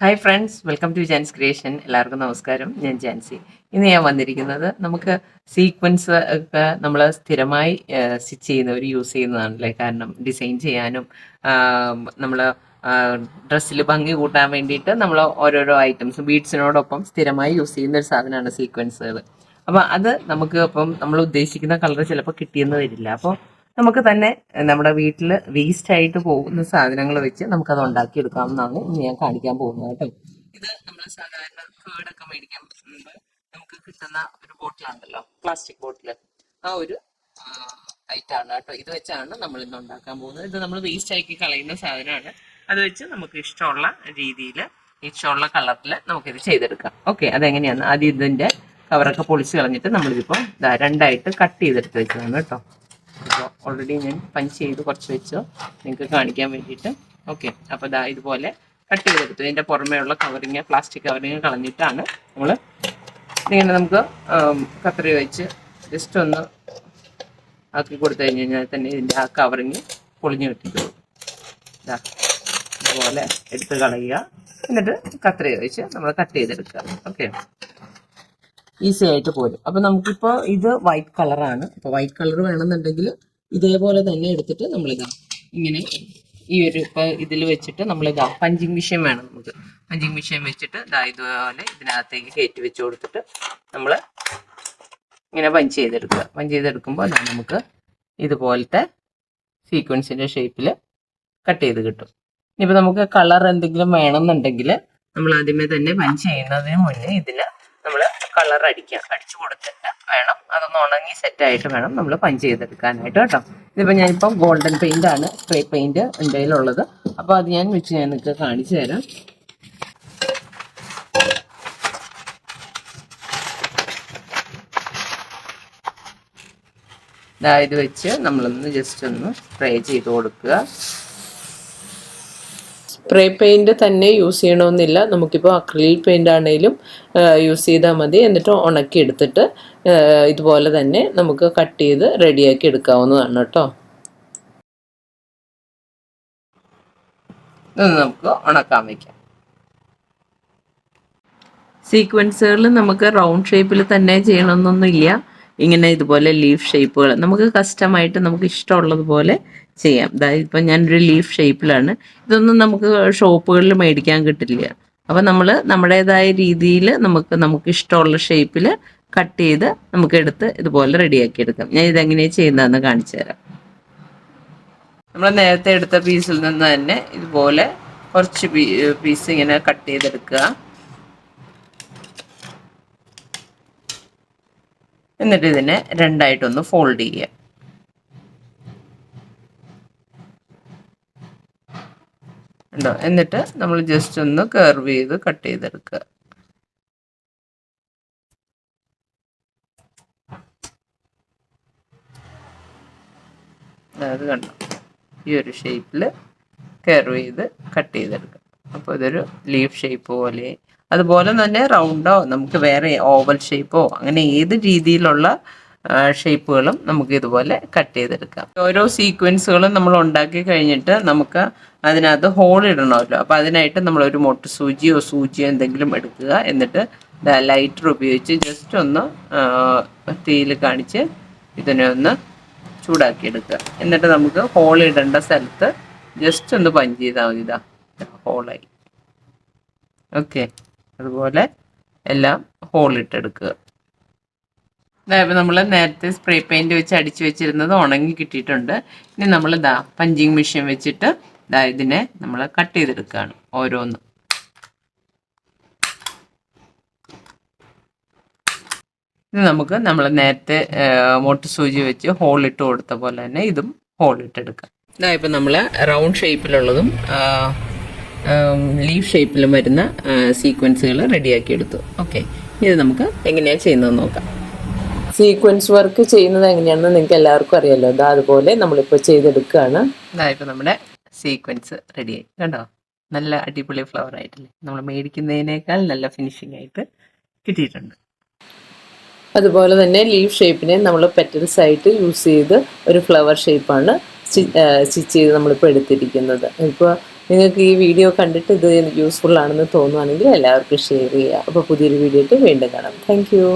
Hi friends, welcome to ജാൻസ് creation. എല്ലാവർക്കും നമസ്കാരം. ഞാൻ ജാൻസി. ഇന്ന് ഞാൻ വന്നിരിക്കുന്നത് നമുക്ക് സീക്വൻസ് ഒക്കെ നമ്മൾ സ്ഥിരമായി സ്റ്റിച്ച് ചെയ്യുന്നവർ യൂസ് ചെയ്യുന്നതാണല്ലേ. കാരണം ഡിസൈൻ ചെയ്യാനും നമ്മൾ ഡ്രസ്സിൽ ഭംഗി കൂട്ടാൻ വേണ്ടിയിട്ട് നമ്മൾ ഓരോരോ ഐറ്റംസ് ബീഡ്സിനോടൊപ്പം സ്ഥിരമായി യൂസ് ചെയ്യുന്ന ഒരു സാധനമാണ് സീക്വൻസുകൾ. അപ്പോൾ അത് നമുക്ക് ഇപ്പം നമ്മൾ ഉദ്ദേശിക്കുന്ന കളർ ചിലപ്പോൾ കിട്ടിയെന്ന് വരില്ല. അപ്പോൾ നമുക്ക് തന്നെ നമ്മുടെ വീട്ടിൽ വേസ്റ്റ് ആയിട്ട് പോകുന്ന സാധനങ്ങൾ വെച്ച് നമുക്കത് ഉണ്ടാക്കിയെടുക്കാവുന്നതാണ് ഇന്ന് ഞാൻ കാണിക്കാൻ പോകുന്നത് കേട്ടോ. ഇത് നമ്മൾ സാധാരണ കേടൊക്കെ മേടിക്കാൻ മുമ്പ് നമുക്ക് കിട്ടുന്ന ഒരു ബോട്ടിലാണല്ലോ, പ്ലാസ്റ്റിക് ബോട്ടിൽ. ആ ഒരു ഐറ്റാണ് കേട്ടോ. ഇത് വെച്ചാണ് നമ്മൾ ഇന്ന് ഉണ്ടാക്കാൻ പോകുന്നത്. ഇത് നമ്മൾ വേസ്റ്റ് ആക്കി കളയുന്ന സാധനമാണ്. അത് വെച്ച് നമുക്ക് ഇഷ്ടമുള്ള രീതിയിൽ ഇഷ്ടമുള്ള കളറിൽ നമുക്കിത് ചെയ്തെടുക്കാം. ഓക്കെ, അതെങ്ങനെയാണ്? ആദ്യം ഇതിൻ്റെ കവറൊക്കെ പൊളിച്ച് കളഞ്ഞിട്ട് നമ്മളിതിപ്പോൾ രണ്ടായിട്ട് കട്ട് ചെയ്തെടുത്ത് വെച്ചതാണ് കേട്ടോ. അപ്പോൾ ഓൾറെഡി ഞാൻ പഞ്ച് ചെയ്ത് കുറച്ച് വെച്ചോ നിങ്ങൾക്ക് കാണിക്കാൻ വേണ്ടിയിട്ട്. ഓക്കെ, അപ്പോൾ ഇതുപോലെ കട്ട് ചെയ്തെടുത്തു. ഇതിൻ്റെ പുറമേയുള്ള കവറിങ്, പ്ലാസ്റ്റിക് കവറിങ് കളഞ്ഞിട്ടാണ് നമ്മൾ ഇങ്ങനെ നമുക്ക് കത്രി വെച്ച് ജസ്റ്റ് ഒന്ന് ആക്കി കൊടുത്തു കഴിഞ്ഞ് കഴിഞ്ഞാൽ തന്നെ ഇതിൻ്റെ ആ കവറിങ് പൊളിഞ്ഞു കിട്ടിയിട്ടുള്ളൂ. ഇതുപോലെ എടുത്ത് കളയുക, എന്നിട്ട് കത്രി വെച്ച് നമ്മൾ കട്ട് ചെയ്തെടുക്കുക. ഓക്കെ, ഈസി ആയിട്ട് പോരും. അപ്പം നമുക്കിപ്പോൾ ഇത് വൈറ്റ് കളറാണ്. അപ്പോൾ വൈറ്റ് കളർ വേണമെന്നുണ്ടെങ്കിൽ ഇതേപോലെ തന്നെ എടുത്തിട്ട് നമ്മളിതാ ഇങ്ങനെ ഈ ഒരു ഇപ്പോൾ ഇതിൽ വെച്ചിട്ട് നമ്മളിതാ പഞ്ചിങ് മെഷീൻ വേണം നമുക്ക്. പഞ്ചിങ് മെഷീൻ വെച്ചിട്ട് ഇതുപോലെ ഇതിനകത്തേക്ക് കയറ്റി വെച്ച് കൊടുത്തിട്ട് നമ്മൾ ഇങ്ങനെ പഞ്ച് ചെയ്തെടുക്കുക. പഞ്ച് ചെയ്തെടുക്കുമ്പോൾ നമുക്ക് ഇതുപോലത്തെ സീക്വൻസിൻ്റെ ഷേപ്പിൽ കട്ട് ചെയ്ത് കിട്ടും. ഇനിയിപ്പോൾ നമുക്ക് കളർ എന്തെങ്കിലും വേണമെന്നുണ്ടെങ്കിൽ നമ്മൾ ആദ്യമേ തന്നെ പഞ്ച് ചെയ്യുന്നതിന് മുന്നേ ഇതിൽ നമ്മൾ കളർ അടിച്ചു കൊടുത്തിട്ട് വേണം അതൊന്ന് ഉണങ്ങി സെറ്റായിട്ട് വേണം നമ്മൾ പഞ്ച് ചെയ്തെടുക്കാനായിട്ട് കേട്ടോ. ഇതിപ്പോൾ ഞാനിപ്പം ഗോൾഡൻ പെയിൻ്റ് ആണ്, സ്പ്രേ പെയിൻറ് ഉള്ളത്. അപ്പോൾ അത് ഞാൻ നിങ്ങൾക്ക് കാണിച്ചു തരാം. ഇത് വെച്ച് നമ്മളൊന്ന് ജസ്റ്റ് ഒന്ന് സ്പ്രേ ചെയ്ത് കൊടുക്കുക. സ്പ്രേ പെയിൻറ് തന്നെ യൂസ് ചെയ്യണമെന്നില്ല. നമുക്കിപ്പോൾ അക്രിലിക് പെയിൻ്റ് ആണെങ്കിലും യൂസ് ചെയ്താൽ മതി. എന്നിട്ട് ഉണക്കി എടുത്തിട്ട് ഇതുപോലെ തന്നെ നമുക്ക് കട്ട് ചെയ്ത് റെഡിയാക്കി എടുക്കാവുന്നതാണ് കേട്ടോ. ഇതൊന്ന് നമുക്ക് ഉണക്കാൻ വയ്ക്കാം. സീക്വൻസുകൾ നമുക്ക് റൗണ്ട് ഷേപ്പിൽ തന്നെ ചെയ്യണമെന്നൊന്നുമില്ല. ഇങ്ങനെ ഇതുപോലെ ലീഫ് ഷേപ്പുകൾ നമുക്ക് കസ്റ്റമായിട്ട് നമുക്ക് ഇഷ്ടമുള്ളതുപോലെ ചെയ്യാം. ഇപ്പം ഞാനൊരു ലീഫ് ഷേപ്പിലാണ്. ഇതൊന്നും നമുക്ക് ഷോപ്പുകളിൽ മേടിക്കാൻ കിട്ടില്ല. അപ്പം നമ്മൾ നമ്മുടേതായ രീതിയിൽ നമുക്ക് ഇഷ്ടമുള്ള ഷേപ്പിൽ കട്ട് ചെയ്ത് നമുക്ക് എടുത്ത് ഇതുപോലെ റെഡിയാക്കി എടുക്കാം. ഞാൻ ഇതെങ്ങനെയാണ് ചെയ്യുന്നതെന്ന് കാണിച്ചു തരാം. നമ്മൾ നേരത്തെ എടുത്ത പീസിൽ നിന്ന് തന്നെ ഇതുപോലെ കുറച്ച് പീസ് ഇങ്ങനെ കട്ട് ചെയ്തെടുക്കുക. എന്നിട്ട് ഇതിനെ രണ്ടായിട്ടൊന്ന് ഫോൾഡ് ചെയ്യുക. ഉണ്ടോ? എന്നിട്ട് നമ്മൾ ജസ്റ്റ് ഒന്ന് കർവ് ചെയ്ത് കട്ട് ചെയ്തെടുക്കുക. അത് കണ്ടോ, ഈ ഒരു ഷേപ്പിൽ കർവ് ചെയ്ത് കട്ട് ചെയ്തെടുക്കുക. അപ്പോൾ ഇതൊരു ലീഫ് ഷേപ്പ് പോലെ. അതുപോലെ തന്നെ റൗണ്ടോ നമുക്ക് വേറെ ഓവൽ ഷേപ്പോ അങ്ങനെ ഏത് രീതിയിലുള്ള ഷേപ്പുകളും നമുക്ക് ഇതുപോലെ കട്ട് ചെയ്തെടുക്കാം. ഓരോ സീക്വൻസുകളും നമ്മൾ ഉണ്ടാക്കി കഴിഞ്ഞിട്ട് നമുക്ക് അതിനകത്ത് ഹോൾ ഇടണമല്ലോ. അപ്പോൾ അതിനായിട്ട് നമ്മളൊരു മൊട്ട് സൂചിയോ എന്തെങ്കിലും എടുക്കുക. എന്നിട്ട് ലൈറ്റർ ഉപയോഗിച്ച് ജസ്റ്റ് ഒന്ന് തീയിൽ കാണിച്ച് ഇതിനെ ഒന്ന് ചൂടാക്കി എടുക്കുക. എന്നിട്ട് നമുക്ക് ഹോൾ ഇടേണ്ട സ്ഥലത്ത് ജസ്റ്റ് ഒന്ന് പഞ്ച് ചെയ്താൽ മതി. ഹോളായി. ഓക്കെ, അതുപോലെ എല്ലാം ഹോളിട്ടെടുക്കുക. അതായത് നമ്മൾ നേരത്തെ സ്പ്രേ പെയിൻറ് വെച്ച് അടിച്ചു വെച്ചിരുന്നത് ഉണങ്ങി കിട്ടിയിട്ടുണ്ട്. ഇനി നമ്മൾ പഞ്ചിങ് മെഷീൻ വെച്ചിട്ട് ഇതിനെ നമ്മൾ കട്ട് ചെയ്തെടുക്കുകയാണ് ഓരോന്നും. ഇത് നമുക്ക് നമ്മൾ നേരത്തെ മൊട്ട് സൂചി വെച്ച് ഹോളിട്ട് കൊടുത്ത പോലെ തന്നെ ഇതും ഹോളിട്ടെടുക്കാം. ഇപ്പം നമ്മൾ റൗണ്ട് ഷേപ്പിലുള്ളതും ലീഫ് ഷേപ്പിലും വരുന്ന സീക്വൻസുകൾ റെഡിയാക്കി എടുത്തു. ഓക്കെ, ഇത് നമുക്ക് എങ്ങനെയാണ് ചെയ്യുന്നതെന്ന് നോക്കാം. സീക്വൻസ് വർക്ക് ചെയ്യുന്നത് എങ്ങനെയാണെന്ന് നിങ്ങൾക്ക് എല്ലാവർക്കും അറിയാമല്ലോ. അതുപോലെ നമ്മളിപ്പോൾ ചെയ്തെടുക്കുകയാണ്. ഇപ്പം നമ്മുടെ സീക്വൻസ് റെഡിയായി. കണ്ടോ, നല്ല അടിപൊളി ഫ്ലവർ ആയിട്ടില്ലേ? നമ്മൾ മേടിക്കുന്നതിനേക്കാൾ നല്ല ഫിനിഷിംഗ് ആയിട്ട് കിട്ടിയിട്ടുണ്ട്. അതുപോലെ തന്നെ ലീഫ് ഷേപ്പിനെ നമ്മൾ പെറ്റൽസ് ആയിട്ട് യൂസ് ചെയ്ത് ഒരു ഫ്ലവർ ഷേപ്പാണ് സ്റ്റിച്ച് ചെയ്ത് നമ്മളിപ്പോൾ എടുത്തിരിക്കുന്നത്. ഇപ്പോൾ നിങ്ങൾക്ക് ഈ വീഡിയോ കണ്ടിട്ട് ഇത് യൂസ്ഫുൾ ആണെന്ന് തോന്നുവാണെങ്കിൽ എല്ലാവർക്കും ഷെയർ ചെയ്യുക. അപ്പോൾ പുതിയൊരു വീഡിയോ ആയിട്ട് വീണ്ടും കാണാം. Thank you.